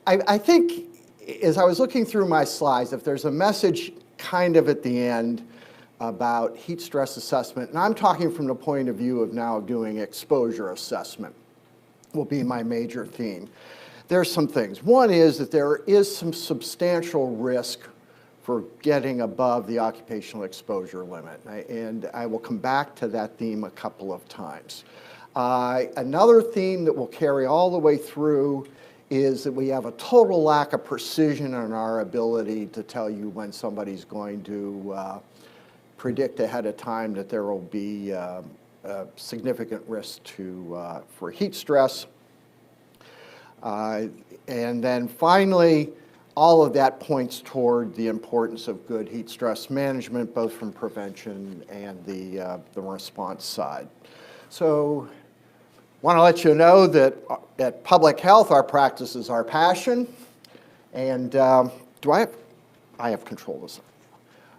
I think as I was looking through my slides, if there's a message kind of at the end about heat stress assessment, and I'm talking from the point of view of now doing exposure assessment, will be my major theme. There's some things. One is that there is some substantial risk for getting above the occupational exposure limit, and I will come back to that theme a couple of times. Another theme that will carry all the way through is that we have a total lack of precision in our ability to tell you when somebody's going to predict ahead of time that there will be a significant risk for heat stress. And then finally, all of that points toward the importance of good heat stress management, both from prevention and the response side. So I want to let you know that at Public Health, our practice is our passion. And I have control of this.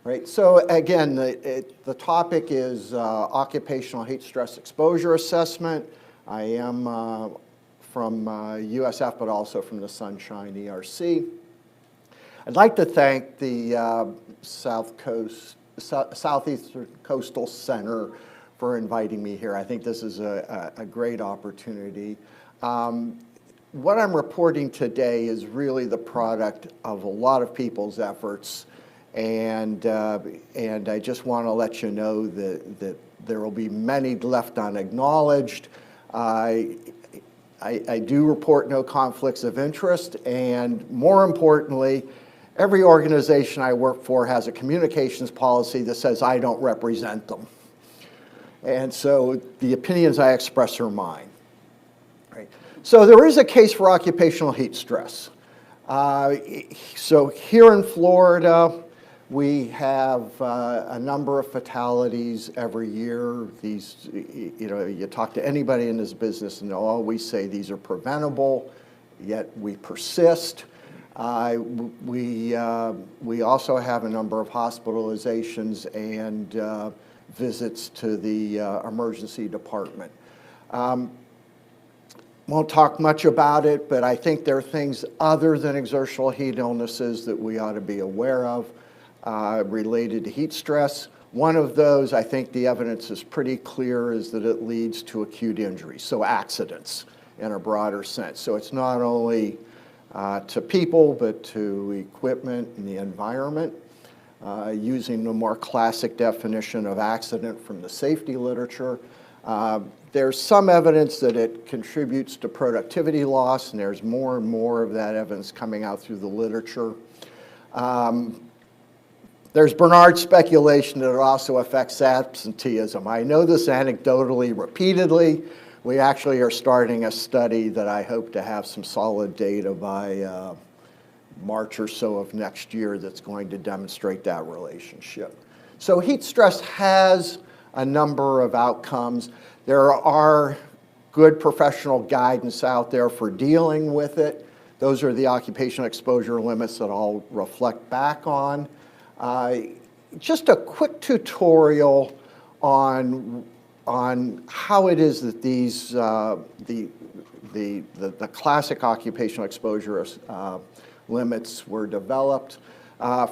Right, so again, the topic is occupational heat stress exposure assessment. I am from USF, but also from the Sunshine ERC. I'd like to thank the Southeastern Coastal Center for inviting me here. I think this is a great opportunity. What I'm reporting today is really the product of a lot of people's efforts, and I just want to let you know that there will be many left unacknowledged. I do report no conflicts of interest, and more importantly, every organization I work for has a communications policy that says I don't represent them. And so the opinions I express are mine. Right. So there is a case for occupational heat stress. So here in Florida, we have a number of fatalities every year. These, you talk to anybody in this business and they'll always say these are preventable, yet we persist. We also have a number of hospitalizations and visits to the emergency department. Won't talk much about it, but I think there are things other than exertional heat illnesses that we ought to be aware of related to heat stress. One of those, I think the evidence is pretty clear, is that it leads to acute injuries, so accidents in a broader sense. So it's not only to people, but to equipment and the environment. Using the more classic definition of accident from the safety literature. There's some evidence that it contributes to productivity loss, and there's more and more of that evidence coming out through the literature. There's Bernard's speculation that it also affects absenteeism. I know this anecdotally repeatedly. We actually are starting a study that I hope to have some solid data by March or so of next year that's going to demonstrate that relationship. So heat stress has a number of outcomes. There are good professional guidance out there for dealing with it. Those are the occupational exposure limits that I'll reflect back on. Just a quick tutorial on how it is that these the classic occupational exposure limits were developed.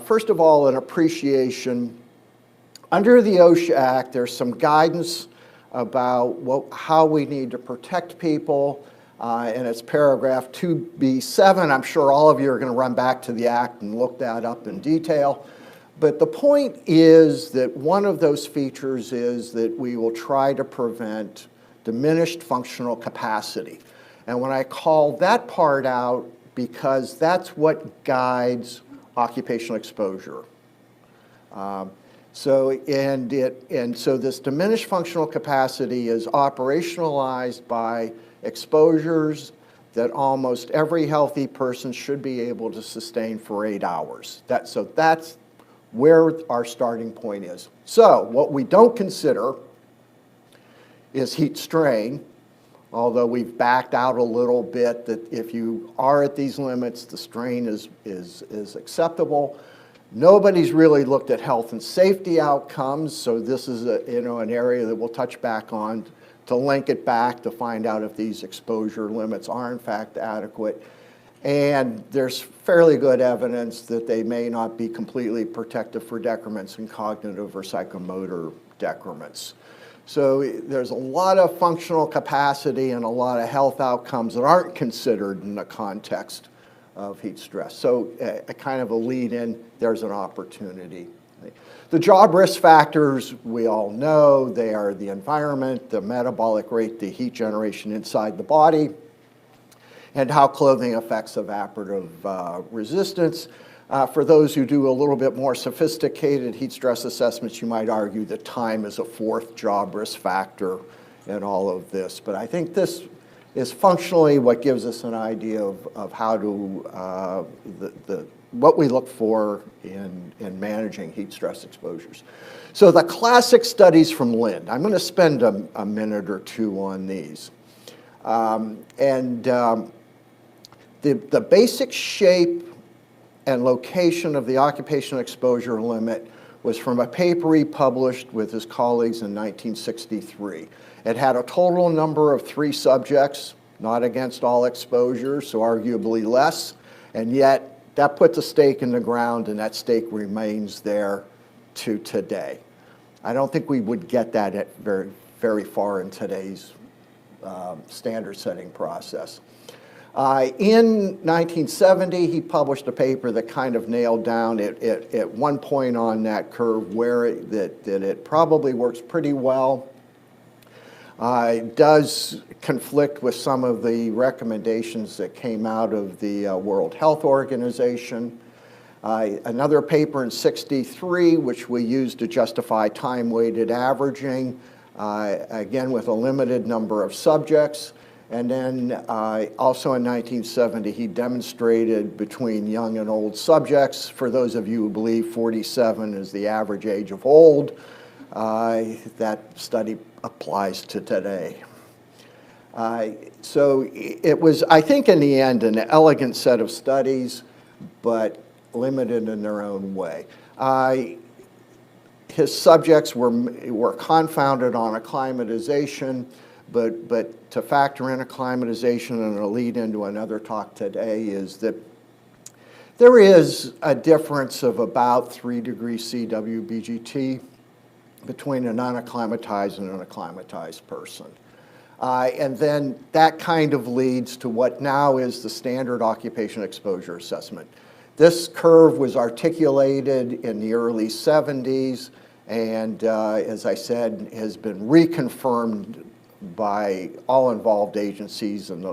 First of all, an appreciation. Under the OSHA Act, there's some guidance about how we need to protect people, and it's paragraph 2B7. I'm sure all of you are going to run back to the Act and look that up in detail. But the point is that one of those features is that we will try to prevent diminished functional capacity. And when I call that part out, because that's what guides occupational exposure. So this diminished functional capacity is operationalized by exposures that almost every healthy person should be able to sustain for 8 hours. So that's where our starting point is. So what we don't consider is heat strain, although we've backed out a little bit that if you are at these limits, the strain is acceptable. Nobody's really looked at health and safety outcomes, so this is an area that we'll touch back on to link it back to find out if these exposure limits are in fact adequate. And there's fairly good evidence that they may not be completely protective for decrements in cognitive or psychomotor decrements. So there's a lot of functional capacity and a lot of health outcomes that aren't considered in the context of heat stress. So a kind of a lead in, there's an opportunity. The job risk factors, we all know, they are the environment, the metabolic rate, the heat generation inside the body, and how clothing affects evaporative resistance. For those who do a little bit more sophisticated heat stress assessments, you might argue that time is a fourth job risk factor in all of this. But I think this is functionally what gives us an idea of how to, what we look for in managing heat stress exposures. So the classic studies from Lind, I'm going to spend a minute or two on these. The basic shape and location of the occupational exposure limit was from a paper he published with his colleagues in 1963. It had a total number of 3 subjects, not against all exposures, so arguably less, and yet that puts a stake in the ground, and that stake remains there to today. I don't think we would get that very, very far in today's standard setting process. In 1970, he published a paper that kind of nailed down at one point on that curve where it probably works pretty well. It does conflict with some of the recommendations that came out of the World Health Organization. Another paper in '63, which we used to justify time-weighted averaging, again with a limited number of subjects. And then also in 1970, he demonstrated between young and old subjects, for those of you who believe 47 is the average age of old, that study applies to today. So it was, I think in the end, an elegant set of studies, but limited in their own way. His subjects were confounded on acclimatization, but to factor in acclimatization and a lead into another talk today is that there is a difference of about 3 degrees C WBGT between an unacclimatized and an acclimatized person. And then that kind of leads to what now is the standard occupation exposure assessment. This curve was articulated in the early 70s and, as I said, has been reconfirmed by all involved agencies and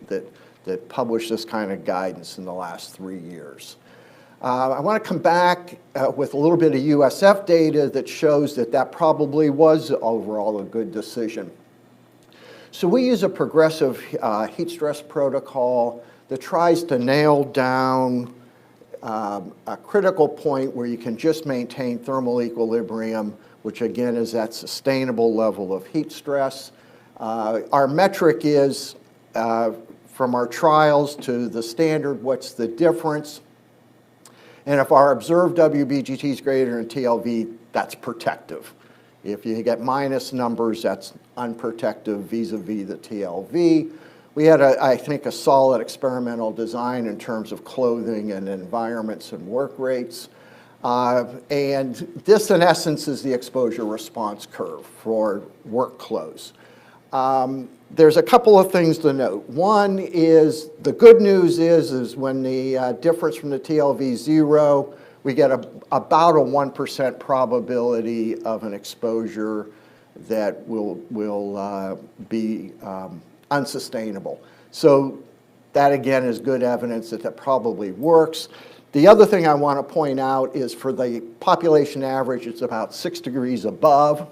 that published this kind of guidance in the last 3 years. I want to come back with a little bit of USF data that shows that probably was overall a good decision. So we use a progressive heat stress protocol that tries to nail down a critical point where you can just maintain thermal equilibrium, which again is that sustainable level of heat stress. Our metric is, from our trials to the standard, what's the difference? And if our observed WBGT is greater than TLV, that's protective. If you get minus numbers, that's unprotective vis-a-vis the TLV. We had, I think, a solid experimental design in terms of clothing and environments and work rates. And this, in essence, is the exposure response curve for work clothes. There's a couple of things to note. One is, the good news is when the difference from the TLV 0, we get about a 1% probability of an exposure that will be unsustainable. So that, again, is good evidence that probably works. The other thing I want to point out is for the population average, it's about 6 degrees above.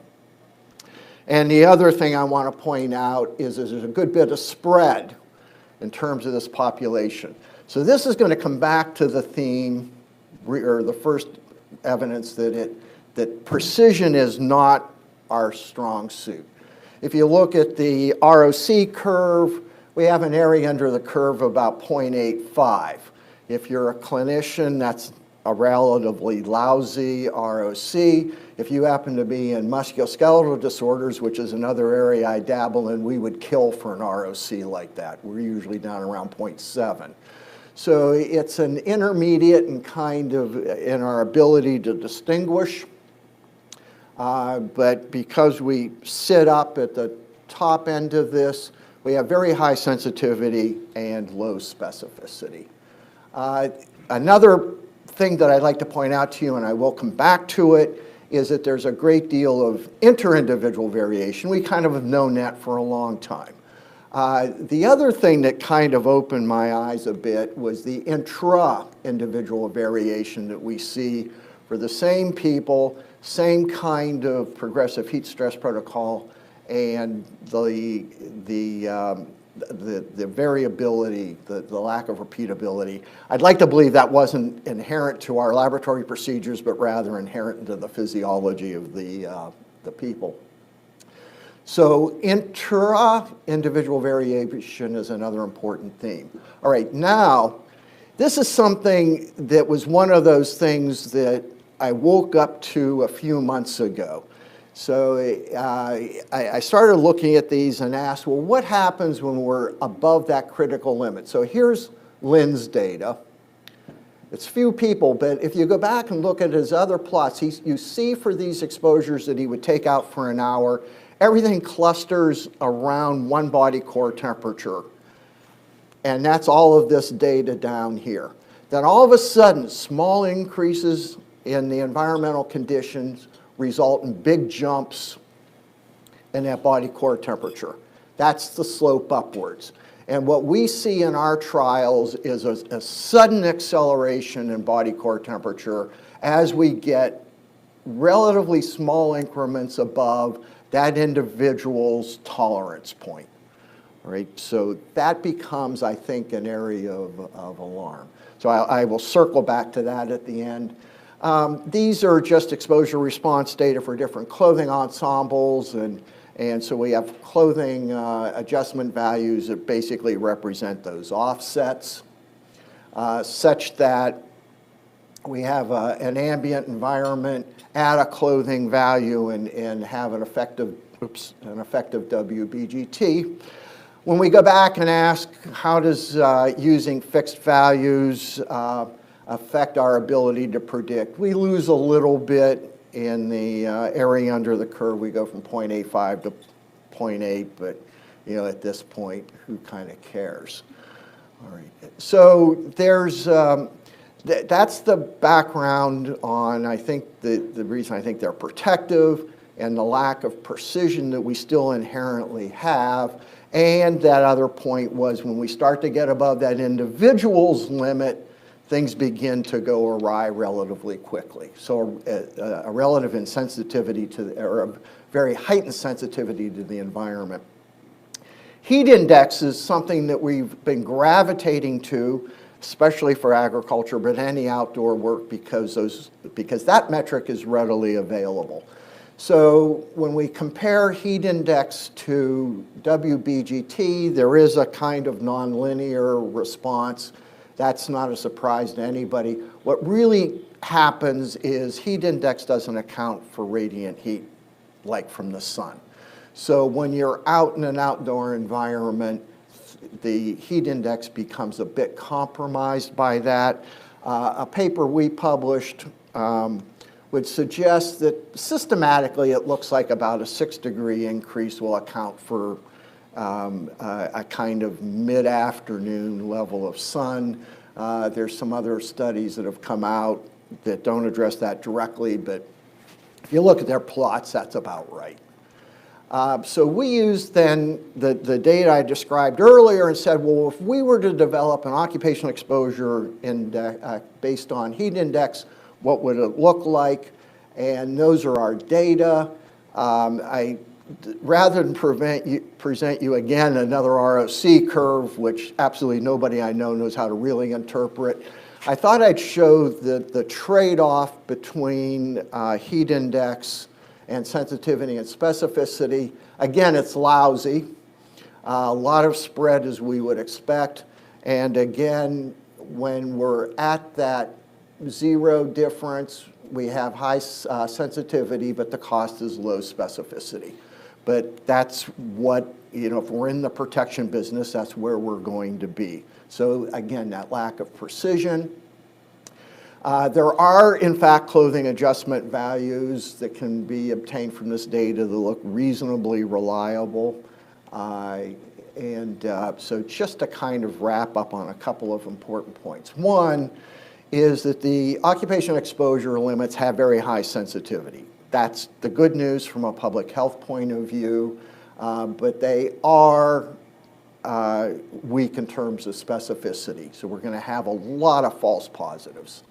And the other thing I want to point out is there's a good bit of spread in terms of this population. So this is going to come back to the theme, or the first evidence that precision is not our strong suit. If you look at the ROC curve, we have an area under the curve of about 0.85. If you're a clinician, that's a relatively lousy ROC. If you happen to be in musculoskeletal disorders, which is another area I dabble in, we would kill for an ROC like that. We're usually down around 0.7. So it's an intermediate and kind of in our ability to distinguish. But because we sit up at the top end of this, we have very high sensitivity and low specificity. Another thing that I'd like to point out to you, and I will come back to it, is that there's a great deal of interindividual variation. We kind of have known that for a long time. The other thing that kind of opened my eyes a bit was the intra-individual variation that we see for the same people, same kind of progressive heat stress protocol, and the variability, the lack of repeatability. I'd like to believe that wasn't inherent to our laboratory procedures, but rather inherent into the physiology of the people. So intra-individual variation is another important theme. All right, now, this is something that was one of those things that I woke up to a few months ago. So I started looking at these and asked, well, what happens when we're above that critical limit? So here's Lynn's data. It's few people, but if you go back and look at his other plots, you see for these exposures that he would take out for an hour, everything clusters around one body core temperature. And that's all of this data down here. Then all of a sudden, small increases in the environmental conditions result in big jumps in that body core temperature. That's the slope upwards. And what we see in our trials is a sudden acceleration in body core temperature as we get relatively small increments above that individual's tolerance point. All right, so that becomes, I think, an area of alarm. So I will circle back to that at the end. These are just exposure response data for different clothing ensembles, and so we have clothing adjustment values that basically represent those offsets, such that we have an ambient environment at a clothing value and have an effective WBGT. When we go back and ask how does using fixed values affect our ability to predict, we lose a little bit in the area under the curve. We go from 0.85 to 0.8, but at this point, who kind of cares? All right. So there's that's the background on, I think, the reason I think they're protective and the lack of precision that we still inherently have. And that other point was when we start to get above that individual's limit, things begin to go awry relatively quickly. So a relative insensitivity to, or a very heightened sensitivity to the environment. Heat index is something that we've been gravitating to, especially for agriculture, but any outdoor work because that metric is readily available. So when we compare heat index to WBGT, there is a kind of nonlinear response. That's not a surprise to anybody. What really happens is heat index doesn't account for radiant heat like from the sun. So when you're out in an outdoor environment, the heat index becomes a bit compromised by that. A paper we published would suggest that systematically it looks like about a 6-degree increase will account for a kind of mid-afternoon level of sun. There's some other studies that have come out that don't address that directly, but if you look at their plots, that's about right. So we used then the data I described earlier and said, well, if we were to develop an occupational exposure index, based on heat index, what would it look like? And those are our data. Rather than present you again another ROC curve, which absolutely nobody I know knows how to really interpret, I thought I'd show the trade-off between heat index and sensitivity and specificity. Again, it's lousy. A lot of spread as we would expect. And again, when we're at that zero difference, we have high sensitivity, but the cost is low specificity. but that's what, if we're in the protection business, that's where we're going to be. So again, that lack of precision. There are, in fact, clothing adjustment values that can be obtained from this data that look reasonably reliable. So just to kind of wrap up on a couple of important points. One is that the occupational exposure limits have very high sensitivity. That's the good news from a public health point of view, but they are weak in terms of specificity. So we're going to have a lot of false positives.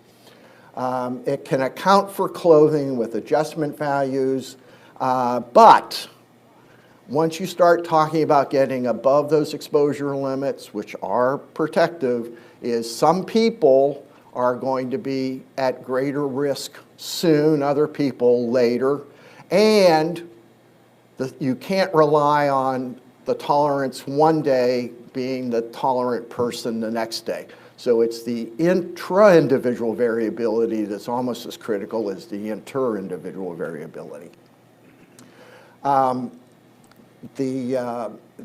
It can account for clothing with adjustment values, but once you start talking about getting above those exposure limits, which are protective, is some people are going to be at greater risk soon, other people later, and you can't rely on the tolerance one day being the tolerant person the next day. So it's the intra-individual variability that's almost as critical as the inter-individual variability.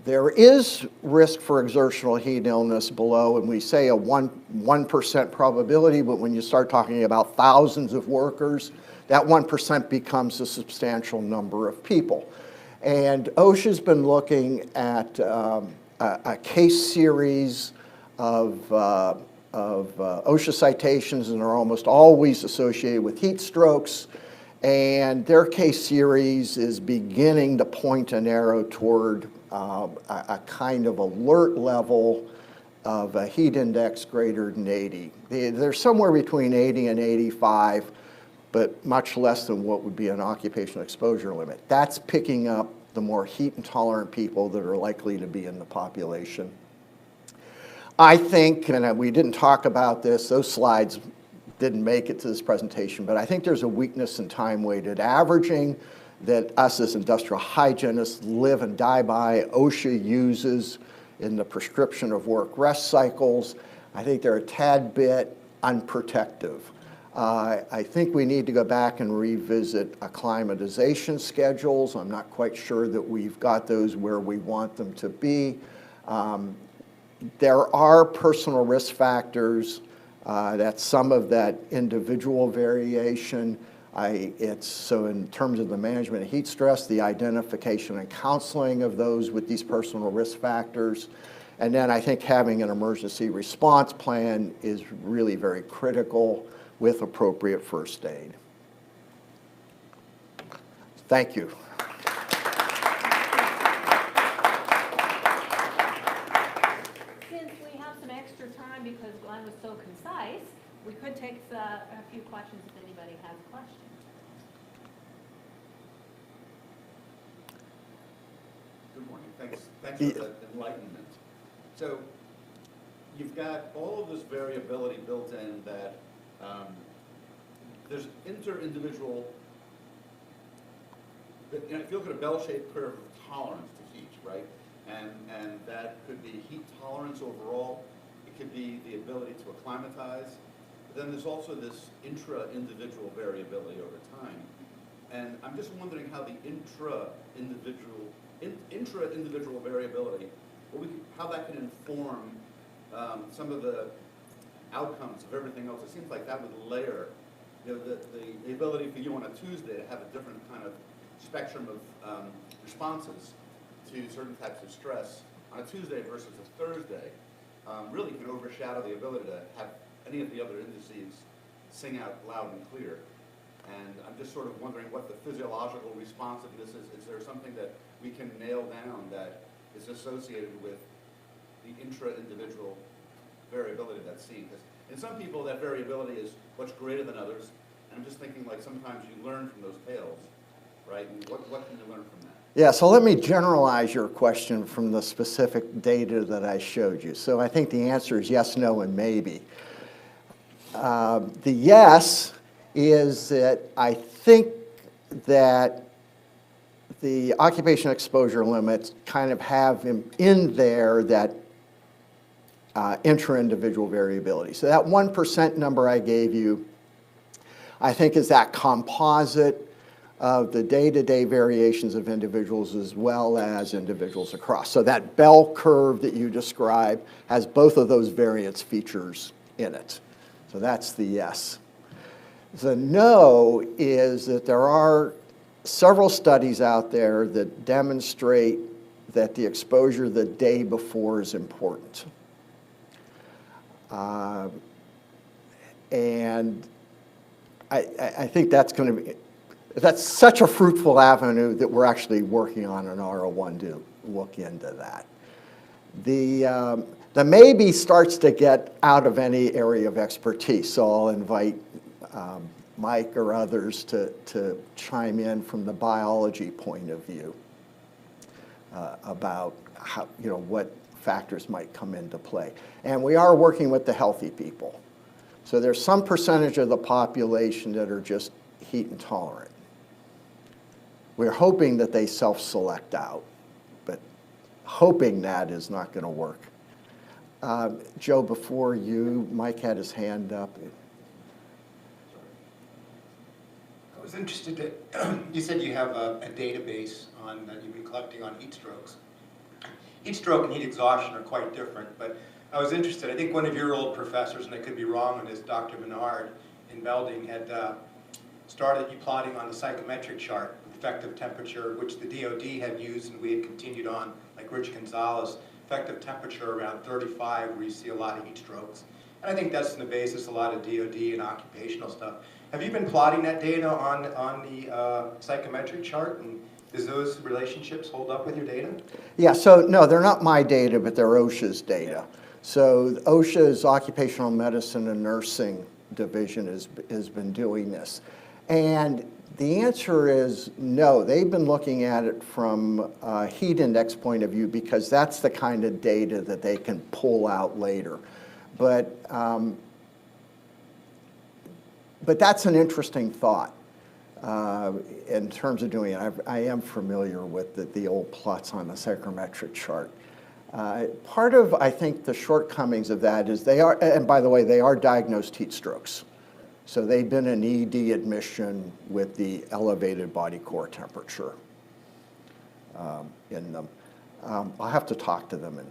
There is risk for exertional heat illness below, and we say a 1% probability, but when you start talking about thousands of workers, that 1% becomes a substantial number of people. And OSHA's been looking at a case series of OSHA citations, and are almost always associated with heat strokes. And their case series is beginning to point an arrow toward a kind of alert level of a heat index greater than 80. They're somewhere between 80 and 85, but much less than what would be an occupational exposure limit. That's picking up the more heat intolerant people that are likely to be in the population. I think, and we didn't talk about this, those slides didn't make it to this presentation, but I think there's a weakness in time-weighted averaging that us as industrial hygienists live and die by. OSHA uses in the prescription of work-rest cycles. I think they're a tad bit unprotective. I think we need to go back and revisit acclimatization schedules. I'm not quite sure that we've got those where we want them to be. There are personal risk factors. That's some of that individual variation. So in terms of the management of heat stress, the identification and counseling of those with these personal risk factors. And then I think having an emergency response plan is really very critical with appropriate first aid. Thank you. Since we have some extra time because Glenn was so concise, we could take a few questions if anybody has questions. Good morning. Thanks for the enlightenment. So you've got all of this variability built in that there's inter-individual, if you look at a bell-shaped curve of tolerance to heat, right? And that could be heat tolerance overall. It could be the ability to acclimatize. But then there's also this intra-individual variability over time. And I'm just wondering how the intra-individual variability, how that can inform some of the outcomes of everything else. It seems like that would layer, the ability for you on a Tuesday to have a different kind of spectrum of responses to certain types of stress on a Tuesday versus a Thursday really can overshadow the ability to have any of the other indices sing out loud and clear. And I'm just sort of wondering what the physiological responsiveness is. Is there something that we can nail down that is associated with the intra-individual variability that's seen? Because in some people, that variability is much greater than others. And I'm just thinking, like, sometimes you learn from those tales, right? And what can you learn from that? Yeah, so let me generalize your question from the specific data that I showed you. So I think the answer is yes, no, and maybe. The yes is that I think that the occupational exposure limits kind of have in there that intra-individual variability. So that 1% number I gave you, I think is that composite of the day-to-day variations of individuals as well as individuals across. So that bell curve that you described has both of those variance features in it. So that's the yes. The no is that there are several studies out there that demonstrate that the exposure the day before is important. And I think that's going to be, that's such a fruitful avenue that we're actually working on an R01 to look into that. The maybe starts to get out of any area of expertise, so I'll invite Mike or others to chime in from the biology point of view about how, what factors might come into play. And we are working with the healthy people. So there's some percentage of the population that are just heat intolerant. We're hoping that they self-select out, but hoping that is not going to work. Joe, before you, Mike had his hand up. I was interested that you said you have a database on that you've been collecting on heat strokes. Heat stroke and heat exhaustion are quite different, but I was interested. I think one of your old professors, and I could be wrong on this, Dr. Menard in Belding, had started you plotting on the psychometric chart effective temperature, which the DOD had used and we had continued on, like Rich Gonzalez, effective temperature around 35 where you see a lot of heat strokes. And I think that's in the basis a lot of DOD and occupational stuff. Have you been plotting that data on the psychometric chart, and does those relationships hold up with your data? Yeah, so no, they're not my data, but they're OSHA's data. So OSHA's Occupational Medicine and Nursing Division has been doing this. And the answer is no. They've been looking at it from a heat index point of view because that's the kind of data that they can pull out later. But that's an interesting thought in terms of doing it. I am familiar with the old plots on the psychometric chart. Part of, I think, the shortcomings of that is they are, and by the way, they are diagnosed heat strokes. So they've been in ED admission with the elevated body core temperature in them. I'll have to talk to them and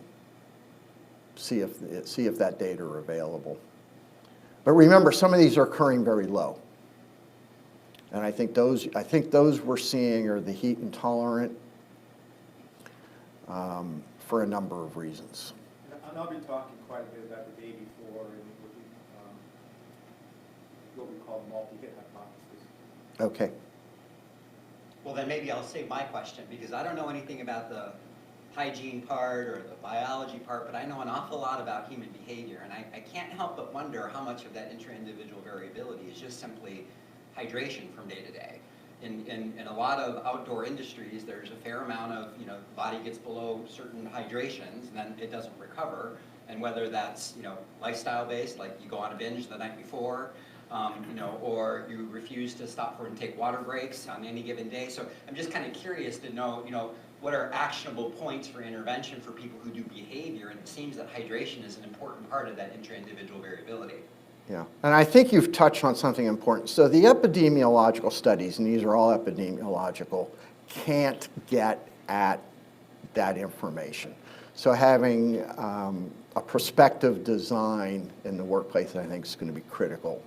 see if that data are available. But remember, some of these are occurring very low. And I think those we're seeing are the heat intolerant for a number of reasons. And I'll be talking quite a bit about the day before and what we call the multi-hit hypothesis. Okay. Well, then maybe I'll save my question, because I don't know anything about the hygiene part or the biology part, but I know an awful lot about human behavior, and I can't help but wonder how much of that inter-individual variability is just simply hydration from day to day. In a lot of outdoor industries, there's a fair amount of, the body gets below certain hydrations, and then it doesn't recover, and whether that's, lifestyle-based, like you go on a binge the night before, or you refuse to stop for and take water breaks on any given day. So I'm just kind of curious to know, what are actionable points for intervention for people who do behavior, and it seems that hydration is an important part of that intra-individual variability. Yeah, and I think you've touched on something important. So the epidemiological studies, and these are all epidemiological, can't get at that information. So having a prospective design in the workplace, I think, is going to be critical